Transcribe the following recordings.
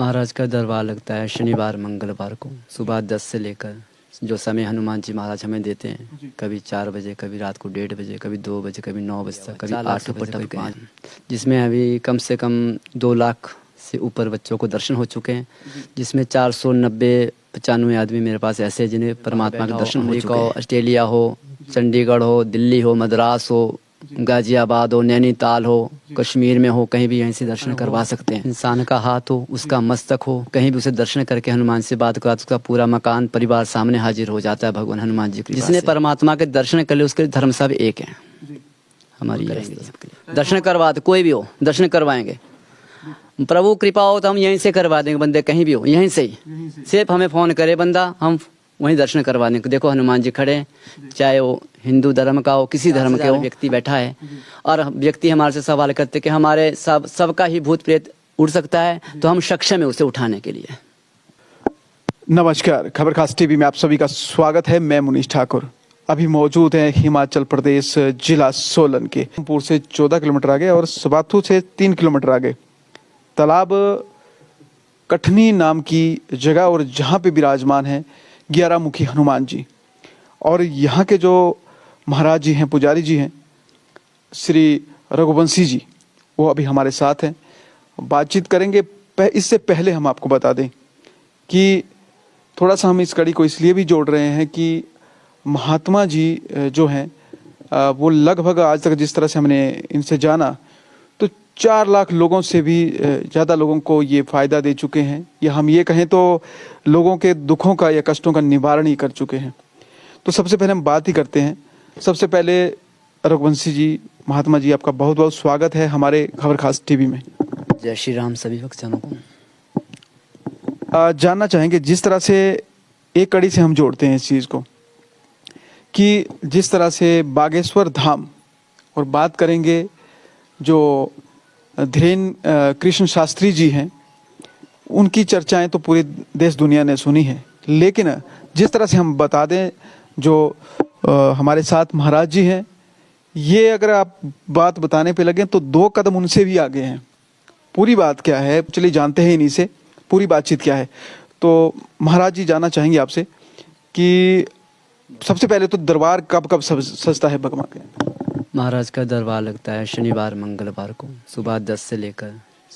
महाराज का दरबार लगता है शनिवार मंगलवार को सुबह 10 से लेकर जो समय हनुमान जी महाराज हमें देते हैं, कभी 4 बजे, कभी रात को 1:30 बजे, कभी 2 बजे, कभी 9 बजे तक, कभी 8 बजे, कभी 5, जिसमें अभी कम से कम 2 लाख से ऊपर बच्चों को दर्शन हो चुके हैं, जिसमें 490-95 आदमी मेरे पास ऐसे हैं जिन्हें परमात्मा के दर्शन हो चुके हैं। ऑस्ट्रेलिया हो, चंडीगढ़ हो, दिल्ली हो, मद्रास हो, गाजियाबाद हो, नैनीताल हो, कश्मीर में हो, कहीं भी यहीं से दर्शन करवा सकते हैं। इंसान का हाथ हो, उसका मस्तक हो, कहीं भी उसे दर्शन करके हनुमान से बात करा तो उसका पूरा मकान परिवार सामने हाजिर हो जाता है भगवान हनुमान जी की। जिसने परमात्मा के दर्शन कर लिए उसके धर्म सब एक है। हमारी दर्शन करवा दे, कोई भी हो दर्शन करवाएंगे। प्रभु कृपा हो तो हम यहीं से करवा देंगे, बंदे कहीं भी हो यहीं से ही, सिर्फ हमें फोन करे बंदा, हम वहीं दर्शन करवा देंगे। देखो हनुमान जी खड़े, चाहे वो हिंदू धर्म का हो, किसी धर्म के हो, व्यक्ति बैठा है और व्यक्ति हमारे से सवाल करते कि हमारे सबका ही भूत प्रेत उड़ सकता है, तो हम सक्षम है उसे उठाने के लिए। नमस्कार, खबर खास टीवी में आप सभी का स्वागत है। मैं मुनीश ठाकुर अभी मौजूद है हिमाचल प्रदेश जिला सोलन के रामपुर से 14 किलोमीटर आगे और सुबाथू से 3 किलोमीटर आगे तालाब कठनी नाम की जगह और जहाँ पे विराजमान है 11 मुखी हनुमान जी। और यहाँ के जो महाराज जी हैं, पुजारी जी हैं, श्री रघुवंशी जी, वो अभी हमारे साथ हैं, बातचीत करेंगे। इससे पहले हम आपको बता दें कि थोड़ा सा हम इस कड़ी को इसलिए भी जोड़ रहे हैं कि महात्मा जी जो हैं वो लगभग आज तक जिस तरह से हमने इनसे जाना तो 4 लाख लोगों से भी ज़्यादा लोगों को ये फ़ायदा दे चुके हैं, या हम ये कहें तो लोगों के दुखों का या कष्टों का निवारण ही कर चुके हैं। तो सबसे पहले हम बात ही करते हैं। सबसे पहले रघुवंशी जी, महात्मा जी, आपका बहुत बहुत स्वागत है हमारे खबर खास टीवी में। जय श्री राम सभी भक्तजनों को। जानना चाहेंगे, जिस तरह से एक कड़ी से हम जोड़ते हैं इस चीज़ को कि जिस तरह से बागेश्वर धाम, और बात करेंगे जो धीरेन्द्र कृष्ण शास्त्री जी हैं, उनकी चर्चाएं तो पूरी देश दुनिया ने सुनी है, लेकिन जिस तरह से हम बता दें जो हमारे साथ महाराज जी हैं, ये अगर आप बात बताने पे लगे तो 2 कदम उनसे भी आगे हैं। पूरी बात क्या है चलिए जानते हैं इन्हीं से, पूरी बातचीत क्या है। तो महाराज जी, जानना चाहेंगे आपसे कि सबसे पहले तो दरबार कब कब सजता है भगवान के? महाराज का दरबार लगता है शनिवार मंगलवार को सुबह 10 से लेकर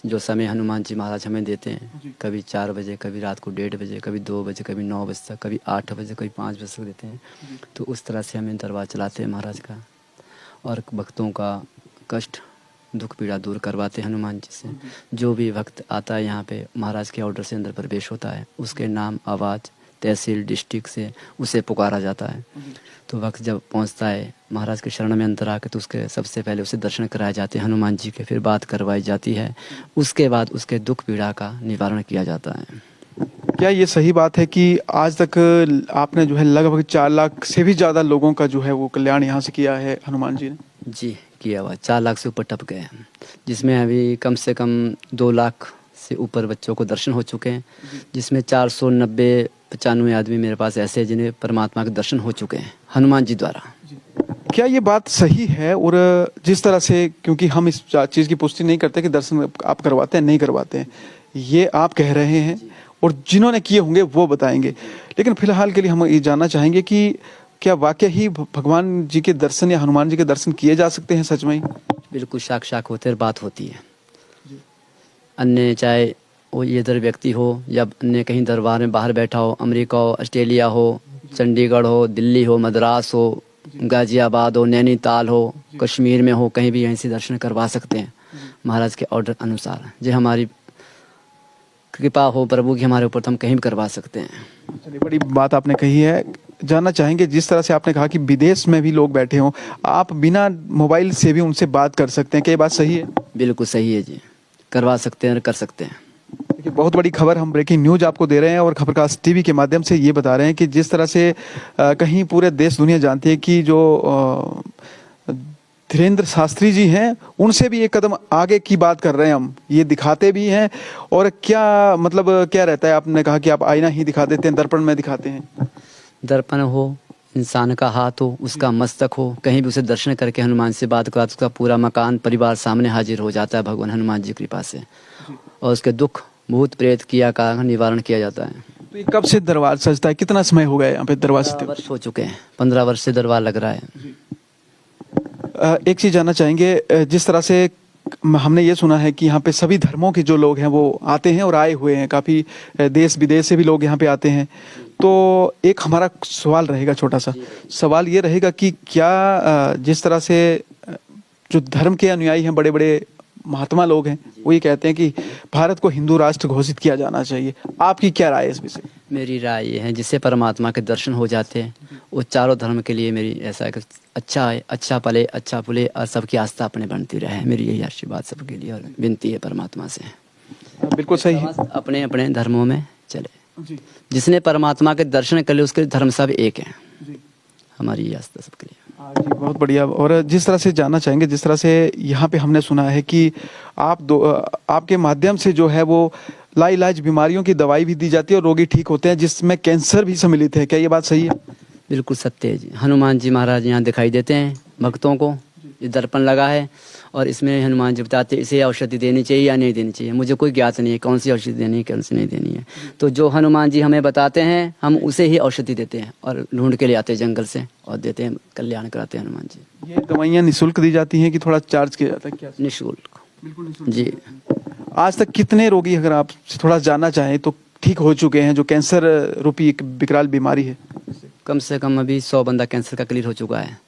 जो समय हनुमान जी महाराज हमें देते हैं, कभी 4 बजे, कभी रात को 1:30 बजे, कभी 2 बजे, कभी 9 बजे तक, कभी 8 बजे, कभी 5 बजे तक देते हैं। तो उस तरह से हमें दरबार चलाते हैं महाराज का, और भक्तों का कष्ट दुख पीड़ा दूर करवाते हैं हनुमान जी से। जो भी भक्त आता है यहाँ पे महाराज के ऑर्डर से अंदर प्रवेश होता है, उसके नाम, आवाज़, तहसील, डिस्ट्रिक्ट से उसे पुकारा जाता है। तो वक्त जब पहुंचता है महाराज के शरण में अंदर आके, तो उसके सबसे पहले उसे दर्शन कराए जाते हैं हनुमान जी के, फिर बात करवाई जाती है, उसके बाद उसके दुख पीड़ा का निवारण किया जाता है। क्या ये सही बात है कि आज तक आपने जो है लगभग 4 लाख से भी ज़्यादा लोगों का जो है वो कल्याण यहाँ से किया है हनुमान जी ने? जी, किया हुआ 4 लाख से ऊपर टप गए हैं, जिसमें अभी कम से कम 2 लाख से ऊपर बच्चों को दर्शन हो चुके हैं, जिसमें 490-95 आदमी मेरे पास ऐसे हैं जिन्हें परमात्मा के दर्शन हो चुके हैं हनुमान जी द्वारा। क्या ये बात सही है? और जिस तरह से, क्योंकि हम इस चीज़ की पुष्टि नहीं करते कि दर्शन आप करवाते हैं नहीं करवाते हैं, ये आप कह रहे हैं और जिन्होंने किए होंगे वो बताएंगे, लेकिन फिलहाल के लिए हम ये जानना चाहेंगे कि क्या वाकई ही भगवान जी के दर्शन या हनुमान जी के दर्शन किए जा सकते हैं सच में? बिल्कुल, साक्षात होते हैं, बात होती है। अन्य चाहे वो ये इधर व्यक्ति हो या अन्य कहीं दरबार में बाहर बैठा हो, अमेरिका हो, ऑस्ट्रेलिया हो, चंडीगढ़ हो, दिल्ली हो, मद्रास हो, गाजियाबाद हो, नैनीताल हो, कश्मीर में हो, कहीं भी यहीं से दर्शन करवा सकते हैं महाराज के ऑर्डर अनुसार। जो हमारी कृपा हो प्रभु की हमारे ऊपर, तो हम कहीं भी करवा सकते हैं। चलिए, बड़ी बात आपने कही है। जानना चाहेंगे, जिस तरह से आपने कहा कि विदेश में भी लोग बैठे हों, आप बिना मोबाइल से भी उनसे बात कर सकते हैं, क्या ये बात सही है? बिल्कुल सही है जी, करवा सकते हैं और कर सकते हैं। देखिए, बहुत बड़ी खबर, हम ब्रेकिंग न्यूज आपको दे रहे हैं और खबरखास टीवी के माध्यम से ये बता रहे हैं कि जिस तरह से कहीं पूरे देश दुनिया जानती है कि जो धीरेन्द्र शास्त्री जी हैं, उनसे भी एक कदम आगे की बात कर रहे हैं हम, ये दिखाते भी हैं। और क्या मतलब क्या रहता है? आपने कहा कि आप आईना ही दिखा देते हैं, दर्पण में दिखाते हैं। दर्पण हो, इंसान का हाथ हो, उसका मस्तक हो, कहीं भी उसे दर्शन करके हनुमान से बात करा तो उसका पूरा मकान परिवार सामने हाजिर हो जाता है भगवान हनुमान जी की कृपा से, और उसके दुख भूत प्रेत किया का निवारण किया जाता है। तो ये कब से दरबार सजता है, कितना समय हो गया यहाँ पे दरबार सजते 15 वर्ष हो चुके हैं, 15 वर्ष से दरबार लग रहा है। एक चीज जानना चाहेंगे, जिस तरह से हमने ये सुना है कि यहाँ पे सभी धर्मों के जो लोग हैं वो आते हैं और आए हुए हैं, काफी देश विदेश से भी लोग यहाँ पे आते हैं। तो एक हमारा सवाल रहेगा, छोटा सा सवाल ये रहेगा कि क्या जिस तरह से जो धर्म के अनुयायी हैं, बड़े बड़े महात्मा लोग हैं, वो ये कहते हैं कि भारत को हिंदू राष्ट्र घोषित किया जाना चाहिए, आपकी क्या राय है इस विषय? मेरी राय ये है, जिससे परमात्मा के दर्शन हो जाते हैं, वो चारों धर्म के लिए मेरी ऐसा है कि अच्छा है, अच्छा पले अच्छा फूले और सबकी आस्था अपने बनती रहे। मेरी यही आशीर्वाद सबके लिए और विनती है परमात्मा से। बिल्कुल सही है। अपने अपने धर्मों में चले, जिसने परमात्मा के दर्शन कर लिए उसके धर्म सब एक हैं। हमारी ये आस्था सबके लिए। जी बहुत बढ़िया। और जिस तरह से जानना चाहेंगे, जिस तरह से यहाँ पे हमने सुना है कि आपके माध्यम से जो है वो लाइलाज बीमारियों की दवाई भी दी जाती है और रोगी ठीक होते हैं, जिसमें कैंसर भी सम्मिलित है, क्या ये बात सही है? बिल्कुल सत्य है जी। हनुमान जी महाराज यहाँ दिखाई देते हैं भक्तों को, ये दर्पण लगा है और इसमें हनुमान जी बताते हैं इसे औषधि देनी चाहिए या नहीं देनी चाहिए। मुझे कोई ज्ञात नहीं है कौन सी औषधि देनी है कौन सी नहीं देनी है, तो जो हनुमान जी हमें बताते हैं हम उसे ही औषधि देते हैं और ढूंढ के ले आते हैं जंगल से और देते हैं, कल्याण कराते हैं हनुमान जी। ये दवाइयाँ निःशुल्क दी जाती हैं कि थोड़ा चार्ज किया जाता है क्या? निःशुल्क। बिल्कुल निःशुल्क जी। आज तक कितने रोगी, अगर आप थोड़ा जानना चाहें, तो ठीक हो चुके हैं जो कैंसर रूपी एक विकराल बीमारी है? कम से कम अभी 100 बंदा कैंसर का क्लियर हो चुका है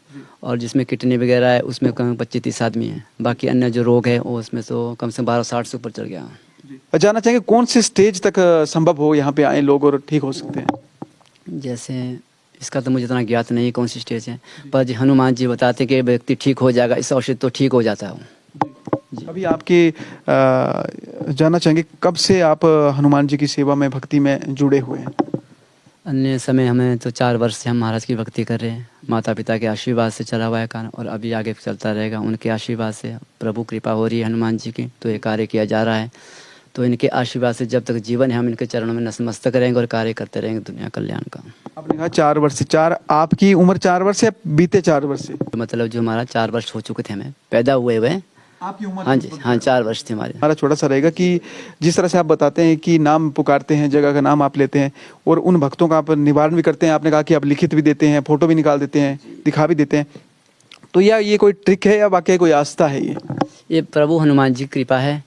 और जिसमें किडनी वगैरह है उसमें कम 25-30 आदमी है। बाकी अन्य जो रोग है वो उसमें तो कम से कम 12-60 से ऊपर चढ़ गया। जानना चाहेंगे कौन से स्टेज तक संभव हो यहाँ पे आए लोग और ठीक हो सकते हैं? जैसे इसका तो मुझे इतना ज्ञात नहीं कौन सी स्टेज है, पर जी हनुमान जी बताते कि व्यक्ति ठीक हो जाएगा, इस औषधि तो ठीक हो जाता है। अभी आपके जानना चाहेंगे कब से आप हनुमान जी की सेवा में, भक्ति में जुड़े हुए हैं? अन्य समय हमें तो 4 वर्ष से हम महाराज की भक्ति कर रहे हैं। माता पिता के आशीर्वाद से चला हुआ है काम और अभी आगे चलता रहेगा। उनके आशीर्वाद से प्रभु कृपा हो रही है हनुमान जी की, तो ये कार्य किया जा रहा है। तो इनके आशीर्वाद से जब तक जीवन है हम इनके चरणों में नतमस्तक रहेंगे और कार्य करते रहेंगे दुनिया कल्याण का। आपने कहा 4 वर्ष से, आपकी उम्र 4 वर्ष या बीते 4 वर्ष से? मतलब जो हमारा 4 वर्ष हो चुके थे हमें पैदा हुए हुए। आपकी उम्र? हाँ जी, हाँ 4 वर्ष थे हमारे। हमारा छोटा सा रहेगा कि जिस तरह से आप बताते हैं कि नाम पुकारते हैं, जगह का नाम आप लेते हैं और उन भक्तों का आप निवारण भी करते हैं। आपने कहा कि आप लिखित भी देते हैं, फोटो भी निकाल देते हैं, दिखा भी देते हैं, तो या ये कोई ट्रिक है या वाकई कोई आस्था है? ये प्रभु हनुमान जी की कृपा है।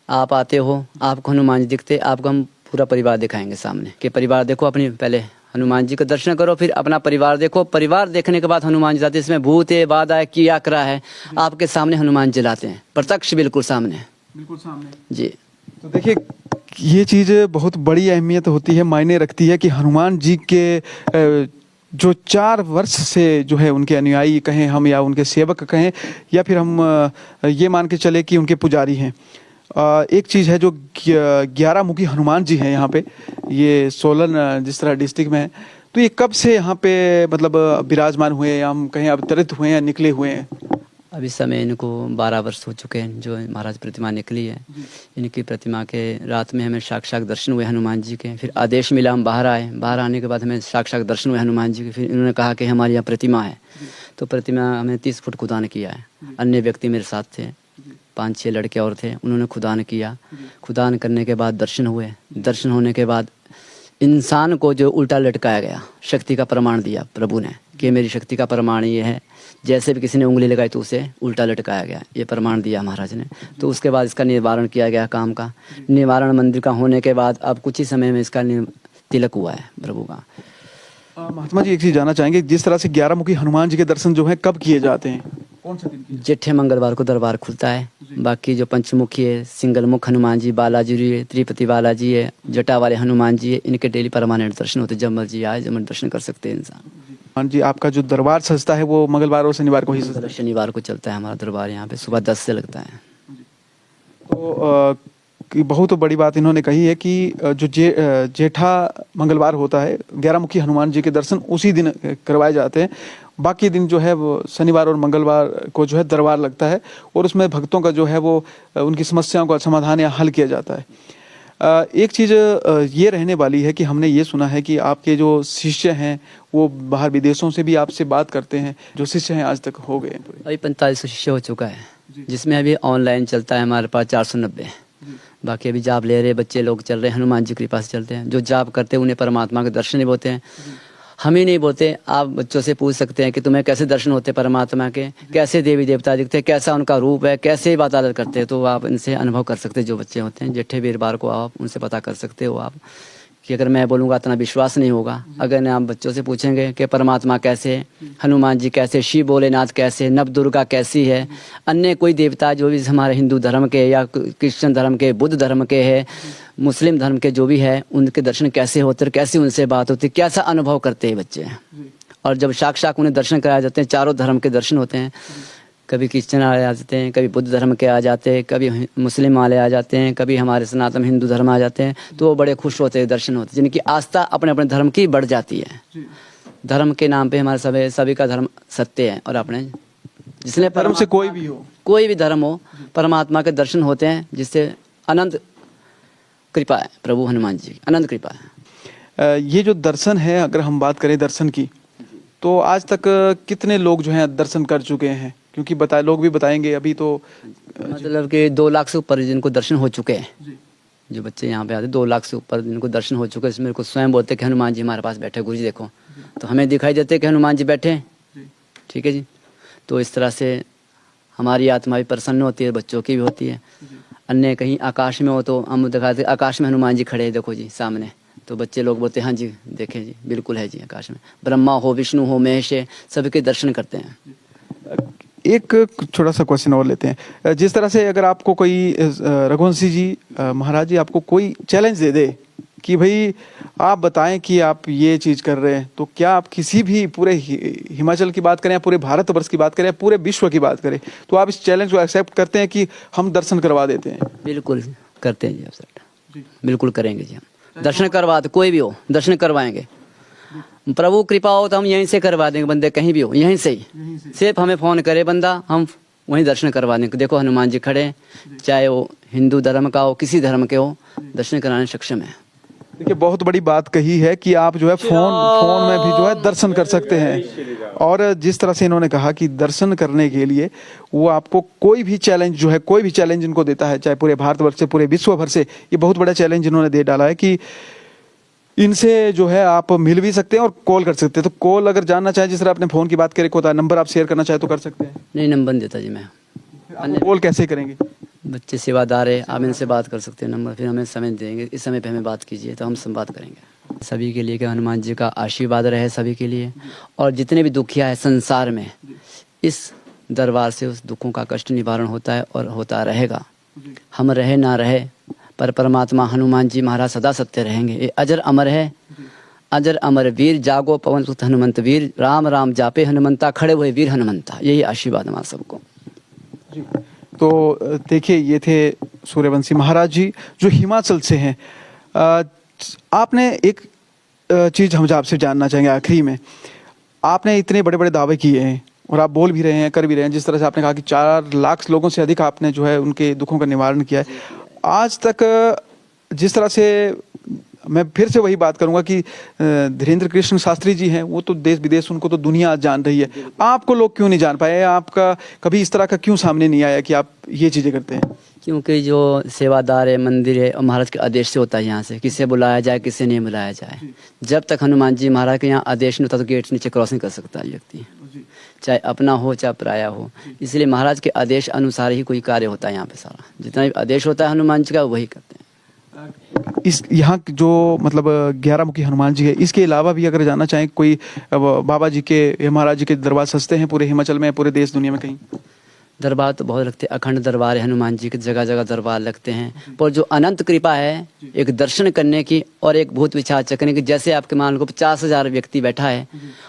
आप आते हो, आपको हनुमान जी दिखते, आपको हम पूरा परिवार दिखाएंगे सामने कि परिवार देखो, अपनी पहले हनुमान जी का दर्शन करो, फिर अपना परिवार देखो। परिवार देखने के बाद हनुमान जी आते हैं, इसमें भूत है, वादा है, किया करा है, आपके सामने हनुमान जी लाते हैं, प्रत्यक्ष बिल्कुल सामने। बिल्कुल सामने जी। तो देखिए ये चीज़ बहुत बड़ी अहमियत होती है, मायने रखती है कि हनुमान जी के जो 4 वर्ष से जो है उनके अनुयायी कहें हम या उनके सेवक कहें या फिर हम ये मान के चले कि उनके पुजारी हैं। एक चीज़ है जो 11 मुखी हनुमान जी हैं यहाँ पे, ये सोलन जिस तरह डिस्ट्रिक्ट में है, तो ये कब से यहाँ पे मतलब विराजमान हुए या हम कहें अवतरित हुए हैं, निकले हुए हैं? अभी समय इनको 12 वर्ष हो चुके हैं जो महाराज प्रतिमा निकली है। इनकी प्रतिमा के रात में हमें साक्षात दर्शन हुए हनुमान जी के, फिर आदेश मिला हम बाहर आए। बाहर आने के बाद हमें साक्षात दर्शन हुए हनुमान जी के। फिर इन्होंने कहा कि हमारी यहाँ प्रतिमा है, तो प्रतिमा हमें 30 फुट खुदान किया है। अन्य व्यक्ति मेरे साथ थे, 5-6 लड़के और थे, उन्होंने खुदान किया। खुदान करने के बाद दर्शन हुए। दर्शन होने के बाद इंसान को जो उल्टा लटकाया गया, शक्ति का प्रमाण दिया प्रभु ने कि मेरी शक्ति का प्रमाण ये है। जैसे भी किसी ने उंगली लगाई तो उसे उल्टा लटकाया गया, ये प्रमाण दिया महाराज ने। तो उसके बाद इसका निवारण किया गया काम का। निवारण मंदिर का होने के बाद अब कुछ ही समय में इसका तिलक हुआ है प्रभु का। महात्मा जी एक चीज़ जानना चाहेंगे, जिस तरह से 11 मुखी हनुमान जी के दर्शन जो है कब किए जाते हैं, कौन से दिन? जेठे मंगलवार को दरबार खुलता है। बाकी जो पंचमुखी है, सिंगल मुख हनुमान जी, बालाजी है, त्रिपति बालाजी है, जटा वाले हनुमान जी है, इनके डेली परमानेंट दर्शन होते हैं। जब मर्जी आए जब दर्शन कर सकते हैं इंसान। हाँ जी, आपका जो दरबार सजता है वो मंगलवार और शनिवार को ही सजता है? शनिवार को चलता है हमारा दरबार, यहाँ पे सुबह 10 से लगता है। तो बहुत बड़ी बात इन्होंने कही है कि जो जेठा मंगलवार होता है 11 मुखी हनुमान जी के दर्शन उसी दिन करवाए जाते हैं। बाकी दिन जो है वो शनिवार और मंगलवार को जो है दरबार लगता है और उसमें भक्तों का जो है वो उनकी समस्याओं का समाधान या हल किया जाता है। एक चीज़ ये रहने वाली है कि हमने ये सुना है कि आपके जो शिष्य हैं वो बाहर विदेशों से भी आपसे बात करते हैं। जो शिष्य हैं आज तक हो गए अभी 4500 शिष्य हो चुका है, जिसमें अभी ऑनलाइन चलता है हमारे पास 490। बाकी अभी जाप ले रहे बच्चे लोग चल रहे हैं, हनुमान जी की कृपा से चलते हैं। जो जाप करते हैं उन्हें परमात्मा के दर्शन नहीं होते हैं, हम ही नहीं बोलते। आप बच्चों से पूछ सकते हैं कि तुम्हें कैसे दर्शन होते परमात्मा के, कैसे देवी देवता दिखते हैं, कैसा उनका रूप है, कैसे इबादत करते हैं। तो आप इनसे अनुभव कर सकते हैं। जो बच्चे होते हैं जेठे वीरवार को आप उनसे पता कर सकते हो आप कि अगर मैं बोलूँगा इतना विश्वास नहीं होगा। अगर आप बच्चों से पूछेंगे कि परमात्मा कैसे है, हनुमान जी कैसे, शिव भोलेनाथ कैसे, नव दुर्गा कैसी है, अन्य कोई देवता जो भी हमारे हिंदू धर्म के या क्रिश्चियन धर्म के, बुद्ध धर्म के है, मुस्लिम धर्म के जो भी है, उनके दर्शन कैसे होते हैं, कैसे उनसे बात होती है, कैसा अनुभव करते हैं बच्चे। और जब साक्षात उन्हें दर्शन कराए जाते हैं, चारों धर्म के दर्शन होते हैं। कभी क्रिश्चियन आ जाते हैं, कभी बुद्ध धर्म के आ जाते हैं, कभी मुस्लिम वाले आ जाते हैं, कभी हमारे सनातन हिंदू धर्म आ जाते हैं। तो वो बड़े खुश होते हैं, दर्शन होते हैं, जिनकी आस्था अपने अपने धर्म की बढ़ जाती है। धर्म के नाम पे हमारे सभी का धर्म सत्य है। और अपने जिसने धर्म से कोई भी धर्म हो, परमात्मा के दर्शन होते हैं, जिससे अनंत कृपा है। प्रभु हनुमान जी की अनंत कृपा है। ये जो दर्शन है, अगर हम बात करें दर्शन की, तो आज तक कितने लोग जो हैं दर्शन कर चुके हैं? क्योंकि लोग भी बताएंगे अभी तो मतलब कि 2 लाख से ऊपर जिनको दर्शन हो चुके हैं। जो बच्चे यहाँ पे आते 2 लाख से ऊपर जिनको दर्शन हो चुके हैं। इसमें मेरे को स्वयं बोलते कि हनुमान जी हमारे पास बैठे, गुरु जी देखो। तो हमें दिखाई देते कि हनुमान जी बैठे, ठीक है जी। तो इस तरह से हमारी आत्मा भी प्रसन्न होती है, बच्चों की भी होती है। अन्य कहीं आकाश में हो तो हम दिखाते आकाश में हनुमान जी खड़े हैं, देखो जी सामने। तो बच्चे लोग बोलते हैं हाँ जी देखे जी, बिल्कुल है जी आकाश में। ब्रह्मा हो, विष्णु हो, महेश है, सभी के दर्शन करते हैं। एक छोटा सा क्वेश्चन और लेते हैं। जिस तरह से अगर आपको कोई रघुवंशी जी महाराज जी आपको कोई चैलेंज दे दे कि भाई आप बताएं कि आप ये चीज कर रहे हैं, तो क्या आप किसी भी पूरे हिमाचल की बात करें या पूरे भारतवर्ष की बात करें या पूरे विश्व की बात करें, तो आप इस चैलेंज को एक्सेप्ट करते हैं कि हम दर्शन करवा देते हैं? बिल्कुल करते हैं जी आप सर, बिल्कुल करेंगे जी। हम दर्शन करवा दे, कोई भी हो दर्शन करवाएंगे। प्रभु कृपा हो तो हम यहीं से करवा देंगे, बंदे कहीं भी हो यहीं से ही। सिर्फ हमें फोन करे बंदा, हम वहीं दर्शन करवा देंगे। देखो हनुमान जी खड़े, चाहे वो हिंदू धर्म का हो, किसी धर्म के हो, दर्शन कराने सक्षम है। देखिए बहुत बड़ी बात कही है कि आप जो है फोन में भी जो है दर्शन कर सकते हैं। और जिस तरह से इन्होंने कहा कि दर्शन करने के लिए वो आपको कोई भी चैलेंज जो है, कोई भी चैलेंज इनको देता है, चाहे पूरे भारतवर्ष से, पूरे विश्व भर से, ये बहुत बड़ा चैलेंज इन्होंने दे डाला है कि इनसे जो है आप मिल भी सकते हैं और कॉल कर सकते हैं। तो कॉल अगर जानना चाहे, जिस तरह आपने फोन की बात करी, होता है नंबर आप शेयर करना चाहे तो कर सकते हैं? नहीं, नंबर देता जी मैं। कॉल कैसे करेंगे? बच्चे सेवादार है, आप इनसे बात कर सकते हैं। नंबर फिर हमें समय देंगे, इस समय पे हमें बात कीजिए तो हम संवाद करेंगे। सभी के लिए कि हनुमान जी का आशीर्वाद रहे सभी के लिए। और जितने भी दुखिया है संसार में, इस दरबार से उस दुखों का कष्ट निवारण होता है और होता रहेगा। हम रहे ना रहे, पर परमात्मा हनुमान जी महाराज सदा सत्य रहेंगे। ये अजर अमर है, अजर अमर वीर जागो पवन सुत हनुमंत वीर, राम राम जापे हनुमंता, खड़े हुए वीर हनुमंता। यही आशीर्वाद हमारा सबको। तो देखिए ये थे सूर्यवंशी महाराज जी जो हिमाचल से हैं। आपने एक चीज हम आपसे जानना चाहेंगे आखिरी में। आपने इतने बड़े बड़े दावे किए हैं और आप बोल भी रहे हैं, कर भी रहे हैं। जिस तरह से आपने कहा कि 4 लाख लोगों से अधिक आपने जो है उनके दुखों का निवारण किया है आज तक। जिस तरह से मैं फिर से वही बात करूंगा कि धीरेन्द्र कृष्ण शास्त्री जी हैं, वो तो देश विदेश उनको तो दुनिया जान रही है। आपको लोग क्यों नहीं जान पाए? आपका कभी इस तरह का क्यों सामने नहीं आया कि आप ये चीजें करते हैं? क्योंकि जो सेवादार है, मंदिर है, और महाराज के आदेश से होता है। यहाँ से किसे बुलाया जाए, किसे नहीं बुलाया जाए। जब तक हनुमान जी महाराज के यहाँ आदेश नहीं होता तो गेट से नीचे क्रॉस नहीं कर सकता व्यक्ति, चाहे अपना हो चाहे पराया हो। इसलिए महाराज के आदेश अनुसार ही कोई कार्य होता है यहाँ पे। सारा जितना भी आदेश होता है हनुमान जी का, वही करते हैं। इस यहाँ जो मतलब 11 मुखी हनुमान जी है, इसके अलावा भी अगर जानना चाहें कोई बाबा जी के, महाराज जी के दरबार सस्ते हैं पूरे हिमाचल में, पूरे देश दुनिया में कहीं? दरबार तो बहुत लगते हैं, अखंड दरबार है हनुमान जी के, जगह जगह दरबार लगते हैं। पर जो अनंत कृपा है एक दर्शन करने की और एक भूत विचार चकने की, जैसे आपके मान लो 50,000 व्यक्ति बैठा है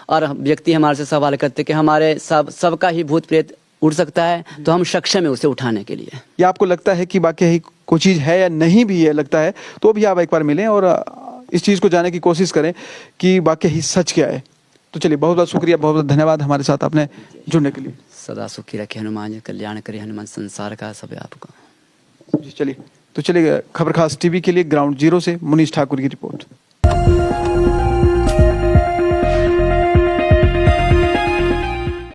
और व्यक्ति हमारे से सवाल करते कि हमारे सबका ही भूत प्रेत उड़ सकता है, तो हम सक्षम है उसे उठाने के लिए। या आपको लगता है कि बाकी कोई चीज है या नहीं भी है लगता है, तो भी आप एक बार मिलें और इस चीज को जानने की कोशिश करें कि बाकी ही सच क्या है। तो चलिए बहुत बहुत शुक्रिया, बहुत बहुत धन्यवाद हमारे साथ आपने जुड़ने के लिए। सदा सुखी रखे हनुमान जी, कल्याण करे हनुमान संसार का सब आपका। चलिए खबर खास टीवी के लिए ग्राउंड जीरो से मुनीश ठाकुर की रिपोर्ट।